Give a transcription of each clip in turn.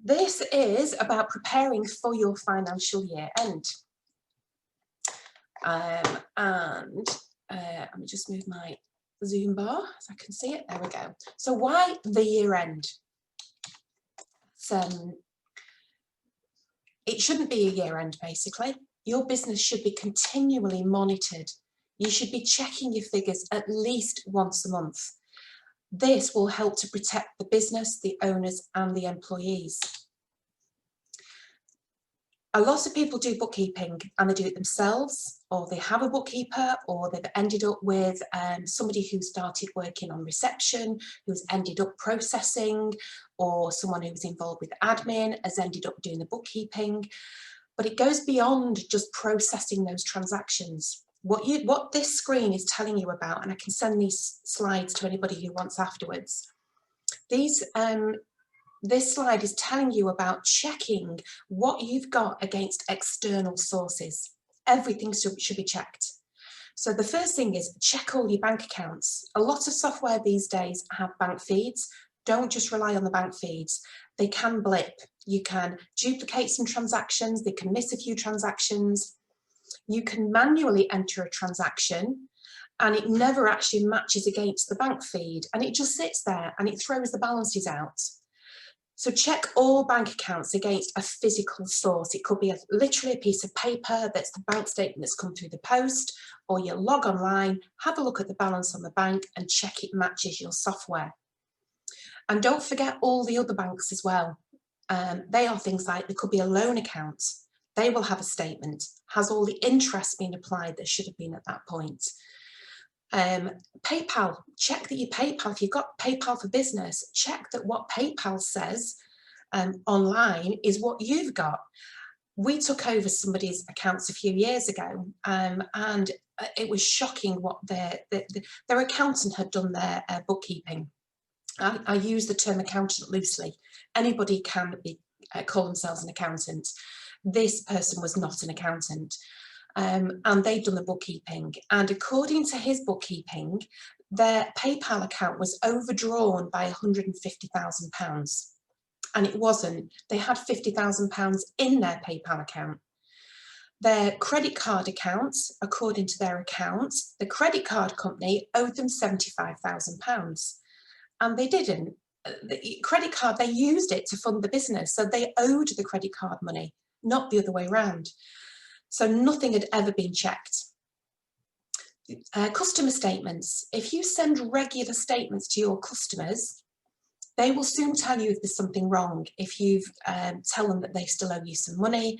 This is about preparing for your financial year end. Let me just move my Zoom bar so I can see it. There we go. So why the year end? It shouldn't be a year end, basically. Your business should be continually monitored. You should be checking your figures at least once a month. This will help to protect the business, the owners, and the employees. A lot of people do bookkeeping and they do it themselves, or they have a bookkeeper, or they've ended up with somebody who started working on reception, who's ended up processing, or someone who's involved with admin has ended up doing the bookkeeping. But it goes beyond just processing those transactions. What this screen is telling you about, and I can send these slides to anybody who wants afterwards, this slide is telling you about checking what you've got against external sources. Everything should be checked. So the first thing is check all your bank accounts. A lot of software these days have bank feeds. Don't just rely on the bank feeds. They can blip. You can duplicate some transactions. They can miss a few transactions. You can manually enter a transaction and it never actually matches against the bank feed, and it just sits there and it throws the balances out. So check all bank accounts against a physical source. It could be literally a piece of paper that's the bank statement that's come through the post, or you log online, have a look at the balance on the bank and check it matches your software. And don't forget all the other banks as well. They are things like, there could be a loan account. They will have a statement. Has all the interest been applied that should have been at that point? PayPal, check that your PayPal, if you've got PayPal for business, check that what PayPal says online is what you've got. We took over somebody's accounts a few years ago and it was shocking what their accountant had done their bookkeeping. I use the term accountant loosely. Anybody can call themselves an accountant. This person was not an accountant. And they'd done the bookkeeping, and according to his bookkeeping, their PayPal account was overdrawn by £150,000, and it wasn't. They had £50,000 in their PayPal account. Their credit card accounts, according to their accounts, the credit card company owed them £75,000, and they didn't. The credit card, they used it to fund the business, so they owed the credit card money, not the other way around. So nothing had ever been checked. Customer statements. If you send regular statements to your customers, they will soon tell you if there's something wrong. If you tell them that they still owe you some money,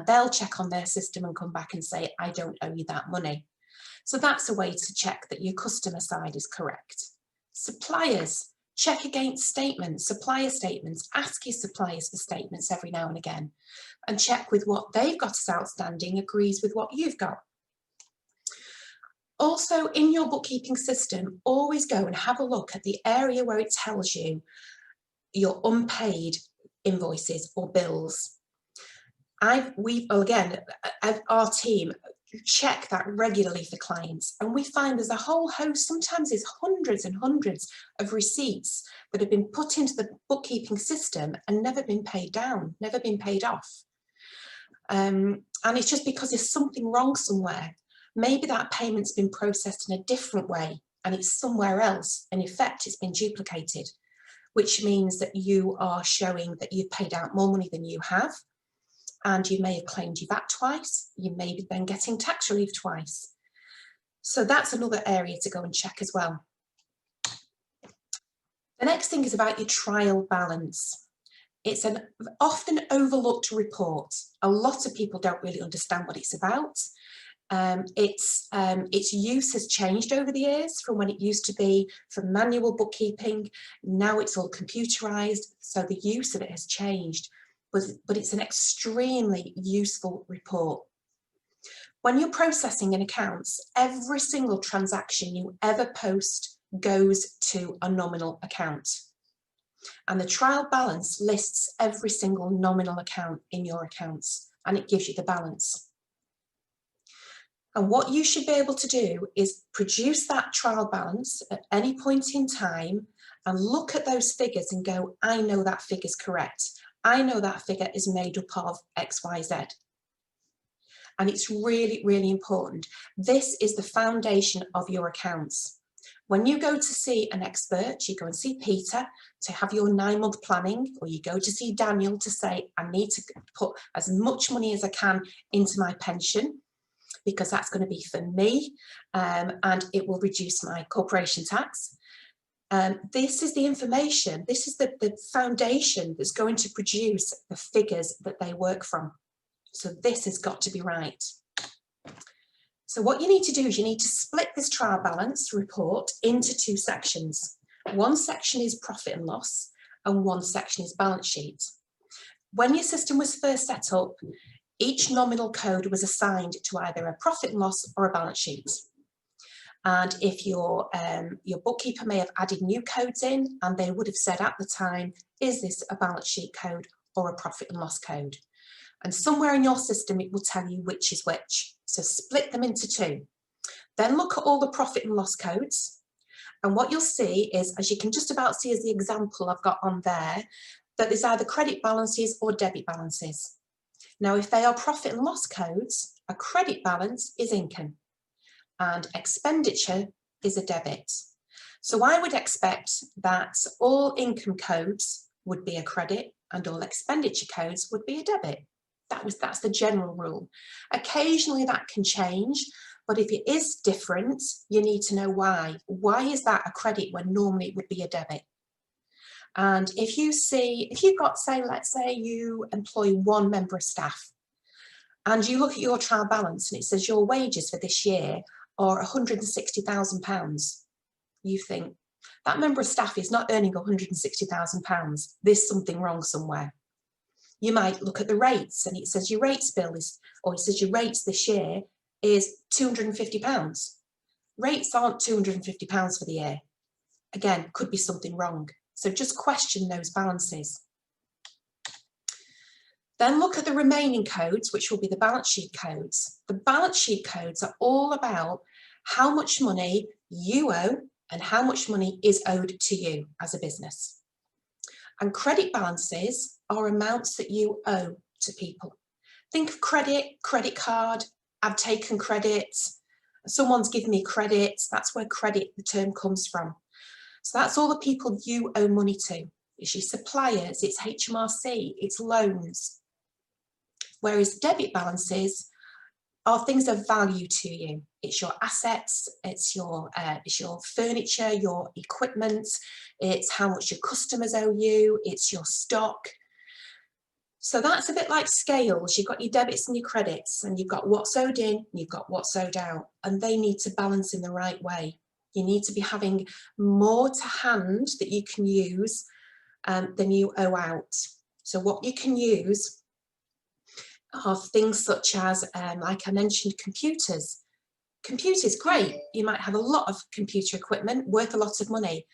they'll check on their system and come back and say, I don't owe you that money. So that's a way to check that your customer side is correct. Suppliers. Check against statements, supplier statements. Ask your suppliers for statements every now and again, and check with what they've got as outstanding agrees with what you've got. Also, in your bookkeeping system, always go and have a look at the area where it tells you your unpaid invoices or bills. Our team check that regularly for clients, and we find there's a whole host, sometimes there's hundreds and hundreds of receipts that have been put into the bookkeeping system and never been paid down, never been paid off. And it's just because there's something wrong somewhere. Maybe that payment's been processed in a different way and it's somewhere else. In effect, it's been duplicated, which means that you are showing that you've paid out more money than you have. And you may have claimed your VAT twice, you may be then getting tax relief twice. So that's another area to go and check as well. The next thing is about your trial balance. It's an often overlooked report. A lot of people don't really understand what it's about. Its use has changed over the years from when it used to be for manual bookkeeping. Now it's all computerized, so the use of it has changed. But it's an extremely useful report. When you're processing an accounts, every single transaction you ever post goes to a nominal account. And the trial balance lists every single nominal account in your accounts, and it gives you the balance. And what you should be able to do is produce that trial balance at any point in time and look at those figures and go, I know that figure's correct. I know that figure is made up of X, Y, Z. And it's really, really important. This is the foundation of your accounts. When you go to see an expert, you go and see Peter to have your 9-month planning, or you go to see Daniel to say, I need to put as much money as I can into my pension, because that's going to be for me, and it will reduce my corporation tax. This is the information, this is the foundation that's going to produce the figures that they work from. So this has got to be right. So what you need to do is you need to split this trial balance report into 2 sections. One section is profit and loss, and one section is balance sheet. When your system was first set up, each nominal code was assigned to either a profit and loss or a balance sheet. And if your bookkeeper may have added new codes in, and they would have said at the time, is this a balance sheet code or a profit and loss code? And somewhere in your system, it will tell you which is which. So split them into 2. Then look at all the profit and loss codes. And what you'll see is, as you can just about see as the example I've got on there, that there's either credit balances or debit balances. Now, if they are profit and loss codes, a credit balance is income and expenditure is a debit. So I would expect that all income codes would be a credit and all expenditure codes would be a debit. That's the general rule. Occasionally that can change, but if it is different, you need to know why. Why is that a credit when normally it would be a debit? And if you've got, say, let's say you employ 1 member of staff, and you look at your trial balance and it says your wages for this year are £160,000, you think, that member of staff is not earning £160,000. There's something wrong somewhere. You might look at the rates and it says your rates bill is, or it says your rates this year is £250. Rates aren't £250 for the year. Again, could be something wrong. So just question those balances. Then look at the remaining codes, which will be the balance sheet codes. The balance sheet codes are all about how much money you owe and how much money is owed to you as a business. And credit balances are amounts that you owe to people. Think of credit, credit card, I've taken credit, someone's given me credit, that's where credit, the term, comes from. So that's all the people you owe money to. It's your suppliers, it's HMRC, it's loans. Whereas debit balances are things of value to you. It's your assets, it's your furniture, your equipment, it's how much your customers owe you, it's your stock. So that's a bit like scales. You've got your debits and your credits, and you've got what's owed in, and you've got what's owed out, and they need to balance in the right way. You need to be having more to hand that you can use than you owe out. So what you can use are things such as, like I mentioned, computers. Computers, great. You might have a lot of computer equipment worth a lot of money,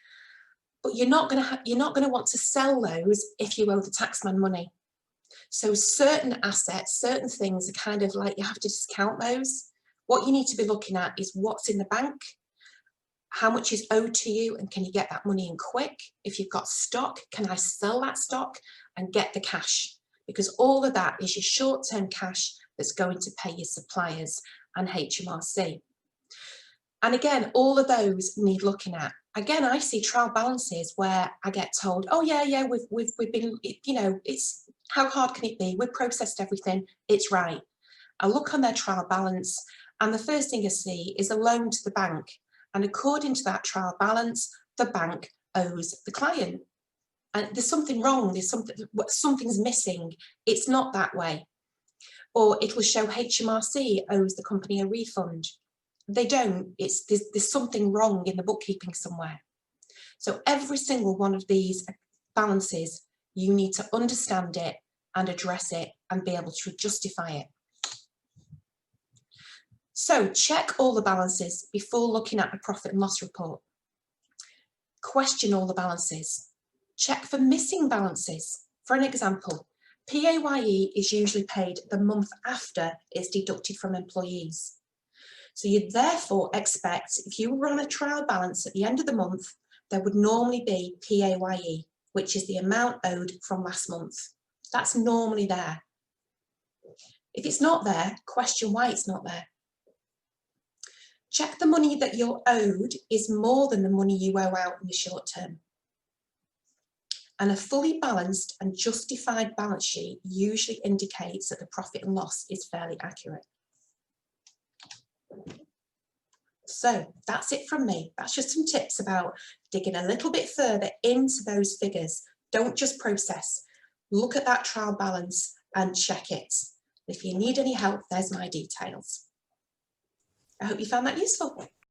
but you're not going to want to sell those if you owe the taxman money. So certain assets, certain things are kind of like you have to discount those. What you need to be looking at is what's in the bank, how much is owed to you, and can you get that money in quick? If you've got stock, can I sell that stock and get the cash? Because all of that is your short-term cash that's going to pay your suppliers and HMRC. And again, all of those need looking at. Again, I see trial balances where I get told, oh yeah, we've been, you know, it's, how hard can it be? We've processed everything, it's right. I look on their trial balance and the first thing I see is a loan to the bank. And according to that trial balance, the bank owes the client. And there's something wrong, something's missing. It's not that way. Or it will show HMRC owes the company a refund. They don't. There's something wrong in the bookkeeping somewhere. So every single one of these balances, you need to understand it and address it and be able to justify it. So check all the balances before looking at the profit and loss report. Question all the balances. Check for missing balances. For an example, PAYE is usually paid the month after it's deducted from employees. So you therefore expect, if you run a trial balance at the end of the month, there would normally be PAYE, which is the amount owed from last month. That's normally there. If it's not there, question why it's not there. Check the money that you're owed is more than the money you owe out in the short term. And a fully balanced and justified balance sheet usually indicates that the profit and loss is fairly accurate. So that's it from me. That's just some tips about digging a little bit further into those figures. Don't just process. Look at that trial balance and check it. If you need any help, there's my details. I hope you found that useful.